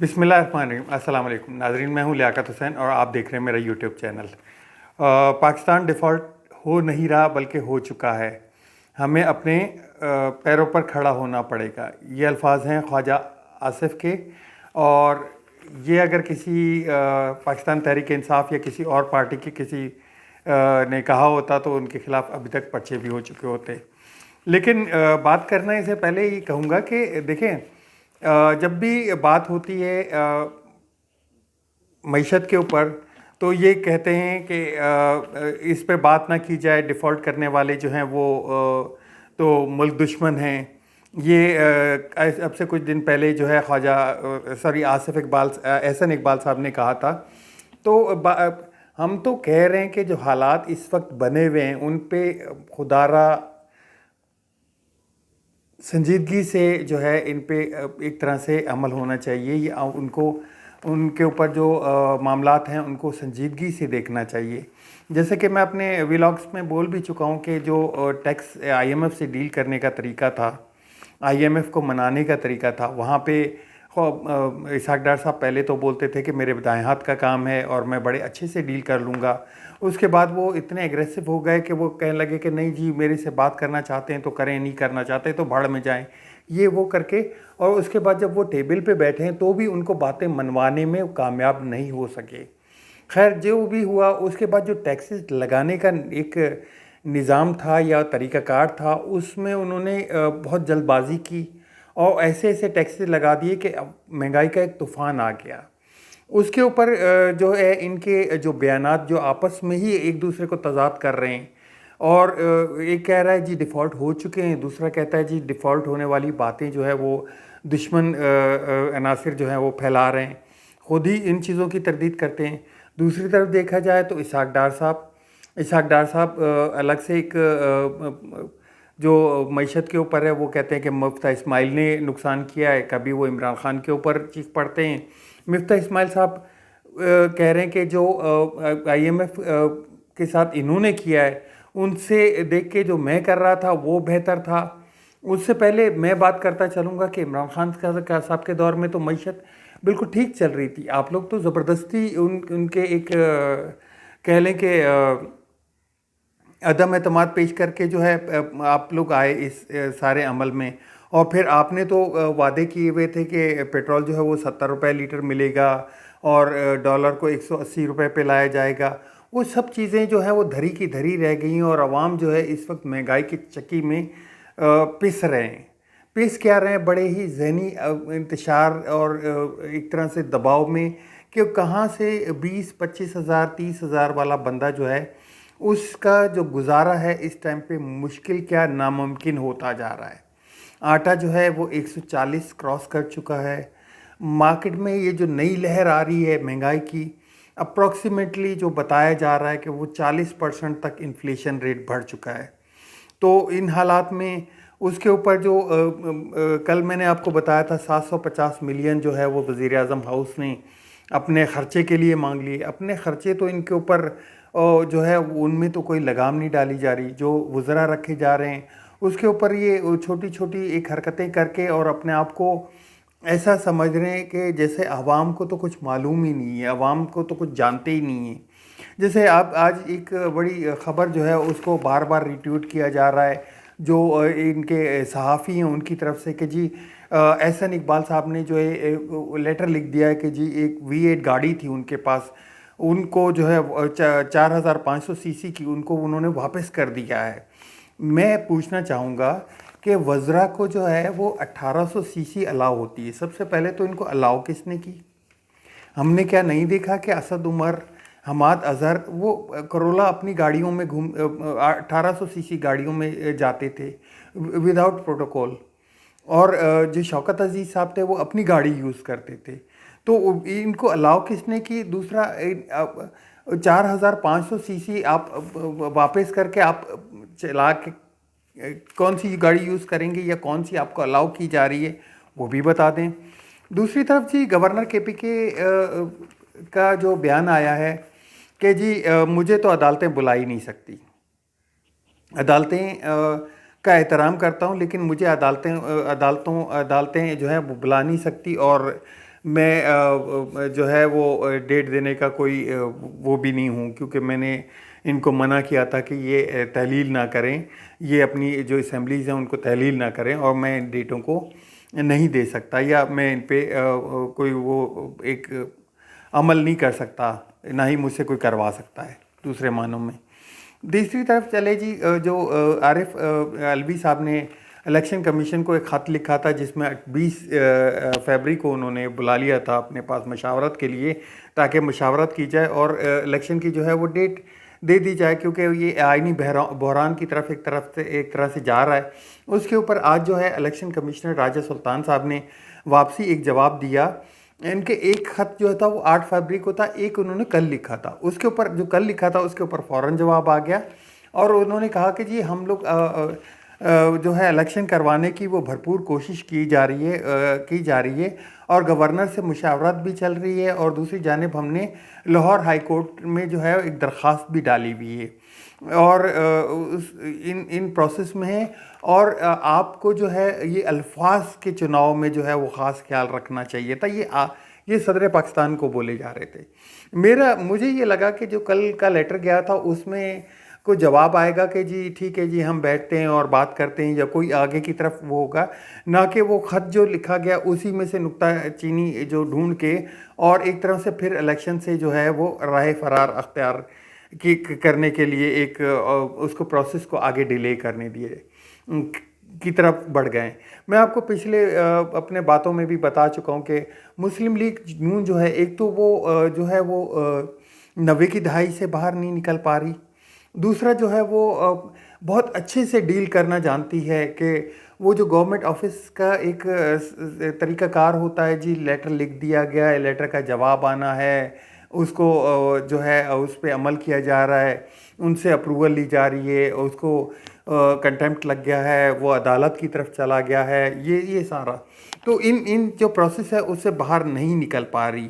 बिस्मिल्लाहिर्रहमानिर्रहीम। अस्सलाम वालेकुम नाज़रीन, मैं हूं लियाकत हुसैन और आप देख रहे हैं मेरा यूट्यूब चैनल। पाकिस्तान डिफ़ॉल्ट हो नहीं रहा बल्कि हो चुका है। हमें अपने पैरों पर खड़ा होना पड़ेगा। ये अल्फाज हैं ख्वाजा आसिफ के। और ये अगर किसी पाकिस्तान तहरीक इंसाफ या किसी और पार्टी के किसी ने कहा होता तो उनके खिलाफ अभी तक पर्चे भी हो चुके होते। लेकिन बात करने से पहले ये कहूँगा कि देखें, जब भी बात होती है मईशत के ऊपर, तो ये कहते हैं कि इस पे बात ना की जाए, डिफ़ॉल्ट करने वाले जो हैं वो तो मुल्क दुश्मन हैं। ये अब से कुछ दिन पहले जो है ख्वाजा आसिफ इकबाल एहसन इकबाल साहब ने कहा था। तो हम तो कह रहे हैं कि जो हालात इस वक्त बने हुए हैं उन पे खुदारा संजीदगी से जो है इन पे एक तरह से अमल होना चाहिए। ये उनको उनके ऊपर जो मामलात हैं उनको संजीदगी से देखना चाहिए। जैसे कि मैं अपने व्लॉग्स में बोल भी चुका हूँ कि जो टैक्स आईएमएफ से डील करने का तरीका था, आईएमएफ को मनाने का तरीका था, वहाँ पे इसहाक डार साहब पहले तो बोलते थे कि मेरे दाएं हाथ का काम है और मैं बड़े अच्छे से डील कर लूँगा। उसके बाद वो इतने एग्रेसिव हो गए कि वो कहने लगे कि नहीं जी, मेरे से बात करना चाहते हैं तो करें, नहीं करना चाहते तो भाड़ में जाएं, ये वो करके। और उसके बाद जब वो टेबल पे बैठे हैं तो भी उनको बातें मनवाने में कामयाब नहीं हो सके। खैर, जो भी हुआ, उसके बाद जो टैक्सेस लगाने का एक निज़ाम था या तरीक़ाकार था, उसमें उन्होंने बहुत जल्दबाजी की और ऐसे ऐसे टैक्सेस लगा दिए कि महंगाई का एक तूफ़ान आ गया। उसके ऊपर जो है इनके जो बयानात जो आपस में ही एक दूसरे को तज़ाद कर रहे हैं। और एक कह रहा है जी डिफ़ॉल्ट हो चुके हैं, दूसरा कहता है जी डिफ़ॉल्ट होने वाली बातें जो है वो दुश्मन अनासिर जो हैं वो फैला रहे हैं, ख़ुद ही इन चीज़ों की तरदीद करते हैं। दूसरी तरफ देखा जाए तो इसहाक डार साहब अलग से एक जो मईशत के ऊपर है वो कहते हैं कि मुफ्ता इस्माइल ने नुकसान किया है। कभी वो इमरान खान के ऊपर चीख पड़ते हैं। मुफ्ता इस्माइल साहब कह रहे हैं कि जो आईएमएफ के साथ इन्होंने किया है उनसे देख के जो मैं कर रहा था वो बेहतर था। उससे पहले मैं बात करता चलूँगा कि इमरान खान साहब के दौर में तो मईशत बिल्कुल ठीक चल रही थी। आप लोग तो ज़बरदस्ती उनके एक कह लें कि अदम एतमाद पेश करके जो है आप लोग आए इस सारे अमल में। और फिर आपने तो वादे किए हुए थे कि पेट्रोल जो है वो 70 रुपये लीटर मिलेगा और डॉलर को 180 रुपये पे लाया जाएगा। वो सब चीज़ें जो है वो धरी की धरी रह गई हैं और आवाम जो है इस वक्त महंगाई की चक्की में पिस रहे हैं। पिस क्या रहे हैं, बड़े ही ज़हनी इंतशार और एक तरह से दबाव में कि कहाँ से 20-25 हज़ार 30 हज़ार वाला बंदा जो है उसका जो गुजारा है इस टाइम पे मुश्किल क्या नामुमकिन होता जा रहा है। आटा जो है वो 140 क्रॉस कर चुका है। मार्केट में ये जो नई लहर आ रही है महंगाई की, अप्रॉक्सीमेटली जो बताया जा रहा है कि वो 40% तक इन्फ्लेशन रेट बढ़ चुका है। तो इन हालात में उसके ऊपर जो कल मैंने आपको बताया था 750 मिलियन जो है वो वज़ीर आज़म हाउस ने अपने ख़र्चे के लिए मांग लिए। अपने ख़र्चे तो इनके ऊपर जो है उनमें तो कोई लगाम नहीं डाली जा रही। जो वज़रा रखे जा रहे हैं उसके ऊपर ये छोटी छोटी एक हरकतें करके और अपने आप को ऐसा समझ रहे हैं कि जैसे आवाम को तो कुछ मालूम ही नहीं है, आवाम को तो कुछ जानते ही नहीं है। जैसे आप आज एक बड़ी ख़बर जो है उसको बार बार रिट्वीट किया जा रहा है, जो इनके सहाफ़ी हैं उनकी तरफ से कि जी एहसन इकबाल साहब ने जो है लेटर लिख दिया है कि जी एक V8 गाड़ी थी उनके पास, उनको जो है 4500 सीसी की उनको उन्होंने वापस कर दिया है। मैं पूछना चाहूँगा कि वज़रा को जो है वो 1800 सीसी अलाउ होती है। सबसे पहले तो इनको अलाउ किसने की? हमने क्या नहीं देखा कि असद उमर, हमाद अज़हर वो करोला अपनी गाड़ियों में 1800 सीसी गाड़ियों में जाते थे विदाउट प्रोटोकॉल। और जो शौकत अजीज़ साहब थे वो अपनी गाड़ी यूज़ करते थे। तो इनको अलाउ किसने की? दूसरा 4500 सीसी आप वापस करके आप चला के कौन सी गाड़ी यूज़ करेंगे या कौन सी आपको अलाउ की जा रही है वो भी बता दें। दूसरी तरफ जी गवर्नर KPK का जो बयान आया है कि जी मुझे तो अदालतें बुला ही नहीं सकती। अदालतें का एहतराम करता हूँ लेकिन मुझे अदालतें जो है वो बुला नहीं सकती और मैं जो है वो डेट देने का कोई वो भी नहीं हूँ, क्योंकि मैंने इनको मना किया था कि ये तहलील ना करें, ये अपनी जो असम्बलीज़ हैं उनको तहलील ना करें, और मैं इन डेटों को नहीं दे सकता, या मैं इन पे कोई वो एक अमल नहीं कर सकता, ना ही मुझसे कोई करवा सकता है दूसरे मानों में। दूसरी तरफ चले जी, जो आरिफ अलवी साहब ने इलेक्शन कमीशन को एक ख़त लिखा था, जिसमें 20 फरवरी को उन्होंने बुला लिया था अपने पास मशावरत के लिए, ताकि मशावरत की जाए और इलेक्शन की जो है वो डेट दे दी जाए, क्योंकि ये आइनी बहरान की तरफ एक तरह से जा रहा है। उसके ऊपर आज जो है इलेक्शन कमिश्नर राजा सुल्तान साहब ने वापसी एक जवाब दिया। इनके एक ख़त जो था वो 8 फरवरी को था, एक उन्होंने कल लिखा था। उसके ऊपर जो कल लिखा था उसके ऊपर फ़ौरन जवाब आ गया, और उन्होंने कहा कि जी हम लोग जो है इलेक्शन करवाने की वो भरपूर कोशिश की जा रही है, और गवर्नर से मुशावरत भी चल रही है, और दूसरी जानिब हमने लाहौर हाई कोर्ट में जो है एक दरख्वास्त भी डाली हुई है, और इन प्रोसेस में है। और आपको जो है ये अल्फाज के चुनाव में जो है वो ख़ास ख्याल रखना चाहिए था। ये सदर पाकिस्तान को बोले जा रहे थे। मुझे ये लगा कि जो कल का लेटर गया था उसमें कोई जवाब आएगा कि जी ठीक है जी, हम बैठते हैं और बात करते हैं, या कोई आगे की तरफ वो होगा, ना कि वो ख़त जो लिखा गया उसी में से नुक्ता चीनी जो ढूंढ के, और एक तरह से फिर इलेक्शन से जो है वो राह फरार अख्तियार करने के लिए एक उसको प्रोसेस को आगे डिले करने दिए की तरफ बढ़ गए। मैं आपको पिछले अपने बातों में भी बता चुका हूँ कि मुस्लिम लीग नून जो है, एक तो वो जो है वो 90 की दहाई से बाहर नहीं निकल पा रही, दूसरा जो है वो बहुत अच्छे से डील करना जानती है कि वो जो गवर्नमेंट ऑफिस का एक तरीक़ाकार होता है जी, लेटर लिख दिया गया है, लेटर का जवाब आना है, उसको जो है उस पर अमल किया जा रहा है, उनसे अप्रूवल ली जा रही है, उसको कंटेम्प्ट लग गया है, वो अदालत की तरफ चला गया है, ये सारा तो इन जो प्रोसेस है उससे बाहर नहीं निकल पा रही।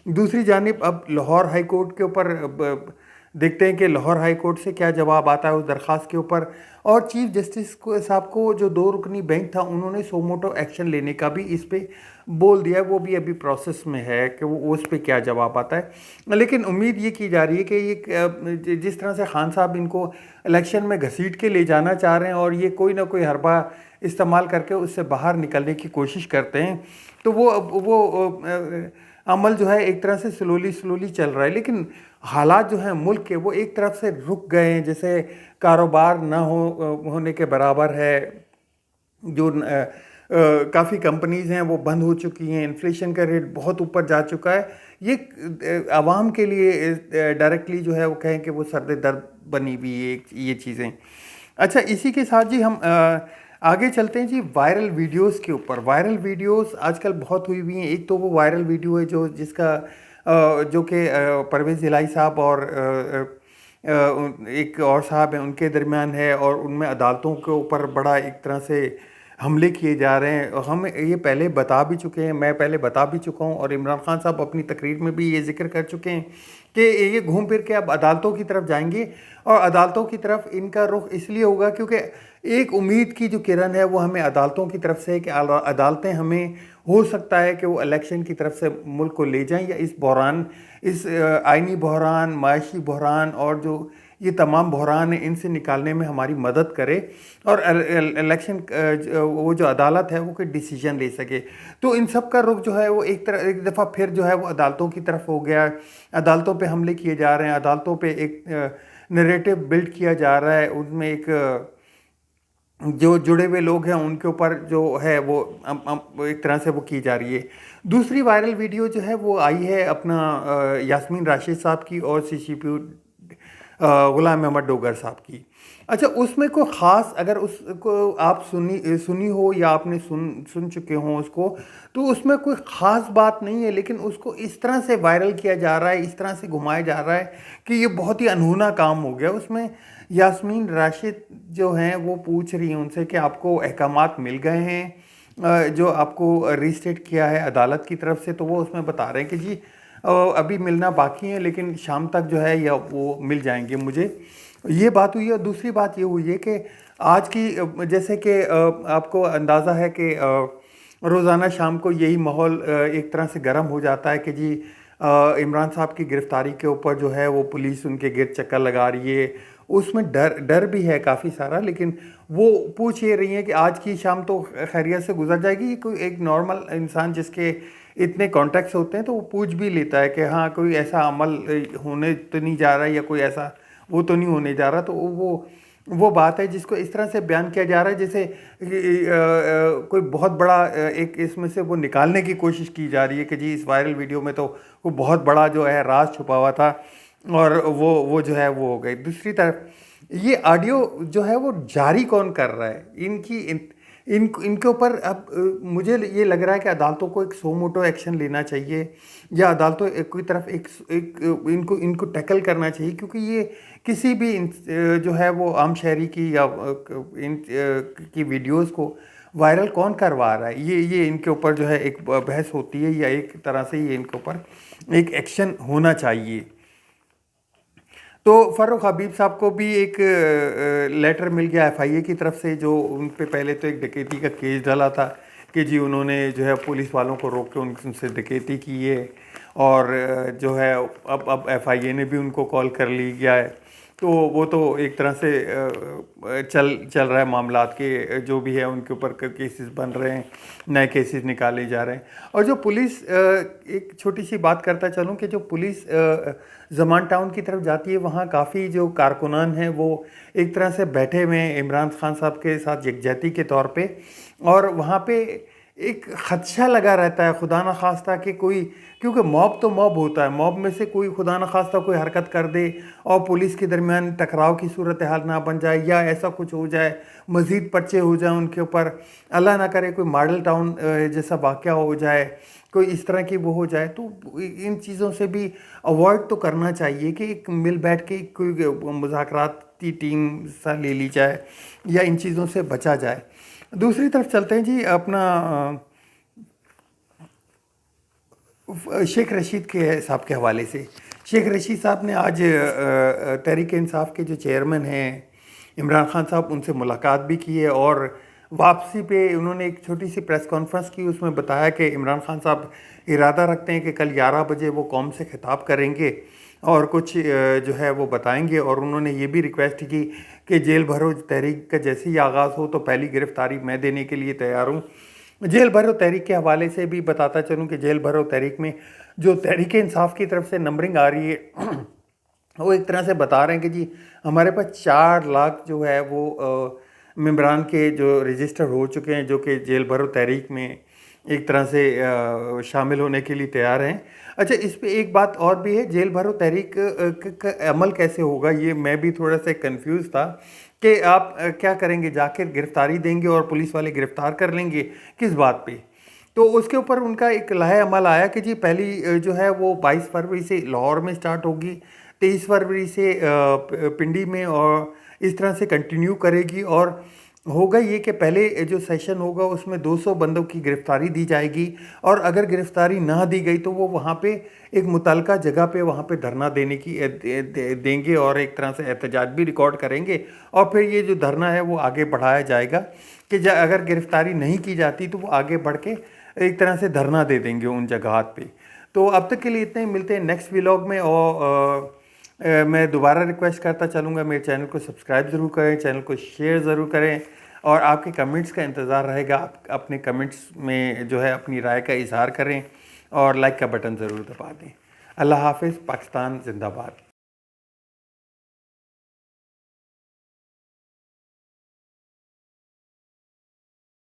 दूसरी जानिब अब लाहौर हाई कोर्ट के ऊपर देखते हैं कि लाहौर हाई कोर्ट से क्या जवाब आता है उस दरख्वास्त के ऊपर। और चीफ जस्टिस साहब को जो 2 रुकनी बेंच था, उन्होंने सोमोटो एक्शन लेने का भी इस पे बोल दिया, वो भी अभी प्रोसेस में है कि वो उस पे क्या जवाब आता है। लेकिन उम्मीद ये की जा रही है कि ये जिस तरह से खान साहब इनको इलेक्शन में घसीट के ले जाना चाह रहे हैं, और ये कोई ना कोई हरबा इस्तेमाल करके उससे बाहर निकलने की कोशिश करते हैं, तो वो अमल जो है एक तरह से स्लोली चल रहा है। लेकिन हालात जो हैं मुल्क के, वो एक तरफ से रुक गए हैं, जैसे कारोबार ना होने के बराबर है, जो काफ़ी कंपनीज़ हैं वो बंद हो चुकी हैं, इन्फ्लेशन का रेट बहुत ऊपर जा चुका है। ये आवाम के लिए डायरेक्टली जो है वो कहें कि वो सर्द दर्द बनी हुई है ये चीज़ें। अच्छा, इसी के साथ जी हम आगे चलते हैं जी वायरल वीडियोस के ऊपर। वायरल वीडियोस आजकल बहुत हुई हुई हैं। एक तो वो वायरल वीडियो है जिसका जो कि परवेज़ इलाही साहब और एक और साहब हैं उनके दरमियान है, और उनमें अदालतों के ऊपर बड़ा एक तरह से हमले किए जा रहे हैं। हम ये पहले बता भी चुके हैं, मैं पहले बता भी चुका हूँ, और इमरान खान साहब अपनी तकरीर में भी ये जिक्र कर चुके हैं कि ये घूम फिर के अब अदालतों की तरफ जाएंगे, और अदालतों की तरफ इनका रुख इसलिए होगा क्योंकि एक उम्मीद की जो किरण है वो हमें अदालतों की तरफ से है कि अदालतें हमें हो सकता है कि वो इलेक्शन की तरफ से मुल्क को ले जाएं, या इस बहरान, इस आइनी बहरान, माशी बहरान और जो ये तमाम बहरान हैं इनसे निकालने में हमारी मदद करे, और इलेक्शन वो जो अदालत है वो कोई डिसीजन ले सके। तो इन सब का रुख जो है वो एक दफ़ा फिर जो है वो अदालतों की तरफ हो गया। अदालतों पे हमले किए जा रहे हैं, अदालतों पे एक नैरेटिव बिल्ड किया जा रहा है, उनमें एक जो जुड़े हुए लोग हैं उनके ऊपर जो है वो एक तरह से वो की जा रही है। दूसरी वायरल वीडियो जो है वो आई है अपना यास्मीन राशिद साहब की और CCPU गुलाम अहमद डोगर साहब की। अच्छा, उसमें कोई ख़ास अगर उसको आप सुनी हो या आपने सुन चुके हो उसको, तो उसमें कोई ख़ास बात नहीं है, लेकिन उसको इस तरह से वायरल किया जा रहा है, इस तरह से घुमाया जा रहा है कि ये बहुत ही अनहोना काम हो गया। उसमें यास्मीन राशिद जो हैं वो पूछ रही हैं उनसे कि आपको अहकामात मिल गए हैं जो आपको रिस्टेट किया है अदालत की तरफ से, तो वो उसमें बता रहे हैं कि जी अभी मिलना बाकी है, लेकिन शाम तक जो है या वो मिल जाएंगे मुझे। ये बात हुई है। दूसरी बात ये हुई है कि आज की जैसे कि आपको अंदाज़ा है कि रोज़ाना शाम को यही माहौल एक तरह से गर्म हो जाता है कि जी इमरान साहब की गिरफ्तारी के ऊपर जो है वो पुलिस उनके गिर्द चक्कर लगा रही है। उसमें डर डर भी है काफ़ी सारा, लेकिन वो पूछ ये रही है कि आज की शाम तो खैरियत से गुजर जाएगी। ये कोई एक नॉर्मल इंसान जिसके इतने कॉन्टैक्ट्स होते हैं तो वो पूछ भी लेता है कि हाँ कोई ऐसा अमल होने तो नहीं जा रहा, या कोई ऐसा वो तो नहीं होने जा रहा। तो वो बात है जिसको इस तरह से बयान किया जा रहा है जैसे कोई बहुत बड़ा एक इसमें से वो निकालने की कोशिश की जा रही है कि जी इस वायरल वीडियो में तो वो बहुत बड़ा जो है राज छुपा हुआ था और वो जो है वो हो गई। दूसरी तरफ ये ऑडियो जो है वो जारी कौन कर रहा है, इनके ऊपर अब मुझे ये लग रहा है कि अदालतों को एक सो मोटो एक्शन लेना चाहिए, या अदालतों की तरफ एक इनको टैकल करना चाहिए, क्योंकि ये किसी भी जो है वो आम शहरी की या की वीडियोस को वायरल कौन करवा रहा है, ये इनके ऊपर जो है एक बहस होती है, या एक तरह से ये इनके ऊपर एक एक्शन होना चाहिए। तो फ़ारूक हबीब साहब को भी एक लेटर मिल गया एफआईए की तरफ से, जो उन पे पहले तो एक डकैती का केस डाला था कि जी उन्होंने जो है पुलिस वालों को रोक के उनसे डकैती की है, और जो है अब एफआईए ने भी उनको कॉल कर ली गया है। तो वो तो एक तरह से चल रहा है मामलात के, जो भी है उनके ऊपर केसेस बन रहे हैं, नए केसेस निकाले जा रहे हैं। और जो पुलिस एक छोटी सी बात करता चलूँ कि जो पुलिस ज़मान टाउन की तरफ जाती है, वहाँ काफ़ी जो कारकुनान हैं वो एक तरह से बैठे हुए हैं इमरान खान साहब के साथ यकजहती के तौर पे, और वहाँ पे एक खदशा लगा रहता है खुदा न खास्ता कि कोई, क्योंकि मॉब तो मॉब होता है, मॉब में से कोई खुदा न खास्ता कोई हरकत कर दे और पुलिस के दरमियान टकराव की सूरत हाल ना बन जाए, या ऐसा कुछ हो जाए, मज़ीद पर्चे हो जाए उनके ऊपर, अल्लाह ना करे कोई मॉडल टाउन जैसा वाक़या हो जाए, कोई इस तरह की वो हो जाए। तो इन चीज़ों से भी अवॉइड तो करना चाहिए कि एक मिल बैठ के कोई मुज़ाकराती टीम सा ले ली जाए, या इन चीज़ों से बचा जाए। दूसरी तरफ चलते हैं जी अपना शेख रशीद के साहब के हवाले से। शेख रशीद साहब ने आज तहरीक इंसाफ के जो चेयरमैन हैं इमरान खान साहब, उनसे मुलाकात भी की है, और वापसी पे उन्होंने एक छोटी सी प्रेस कॉन्फ्रेंस की, उसमें बताया कि इमरान खान साहब इरादा रखते हैं कि कल 11 बजे वो कौम से खिताब करेंगे और कुछ जो है वो बताएंगे। और उन्होंने ये भी रिक्वेस्ट की कि जेल भरो तहरीक का जैसे ही आगाज़ हो तो पहली गिरफ्तारी मैं देने के लिए तैयार हूँ। जेल भरो तहरीक के हवाले से भी बताता चलूँ कि जेल भरो तहरीक में जो तहरीक इंसाफ की तरफ से नंबरिंग आ रही है वो एक तरह से बता रहे हैं कि जी हमारे पास 4 लाख जो है वो मेंबरान के जो रजिस्टर हो चुके हैं, जो कि जेल भरो तहरीक में एक तरह से शामिल होने के लिए तैयार हैं। अच्छा, इस पे एक बात और भी है, जेल भरो तहरीक का अमल कैसे होगा, ये मैं भी थोड़ा सा कंफ्यूज था कि आप क्या करेंगे, जाकर गिरफ्तारी देंगे और पुलिस वाले गिरफ्तार कर लेंगे, किस बात पे? तो उसके ऊपर उनका एक लाहे अमल आया कि जी पहली जो है वो 22 फरवरी से लाहौर में स्टार्ट होगी, 23 फरवरी से पिंडी में, और इस तरह से कंटिन्यू करेगी। और होगा ये कि पहले जो सेशन होगा उसमें 200 बंदों की गिरफ्तारी दी जाएगी, और अगर गिरफ्तारी ना दी गई तो वो वहाँ पे एक मुतलका जगह पे वहाँ पे धरना देने की देंगे, और एक तरह से एहतजाज भी रिकॉर्ड करेंगे, और फिर ये जो धरना है वो आगे बढ़ाया जाएगा कि अगर गिरफ्तारी नहीं की जाती तो वो आगे बढ़ के एक तरह से धरना दे देंगे उन जगहात पे। तो अब तक के लिए इतना ही, मिलते हैं नेक्स्ट व्लॉग में। और मैं दोबारा रिक्वेस्ट करता चलूँगा, मेरे चैनल को सब्सक्राइब ज़रूर करें, चैनल को शेयर ज़रूर करें, और आपके कमेंट्स का इंतज़ार रहेगा। आप अपने कमेंट्स में जो है अपनी राय का इजहार करें, और लाइक का बटन ज़रूर दबा दें। अल्लाह हाफ़िज़। पाकिस्तान जिंदाबाद।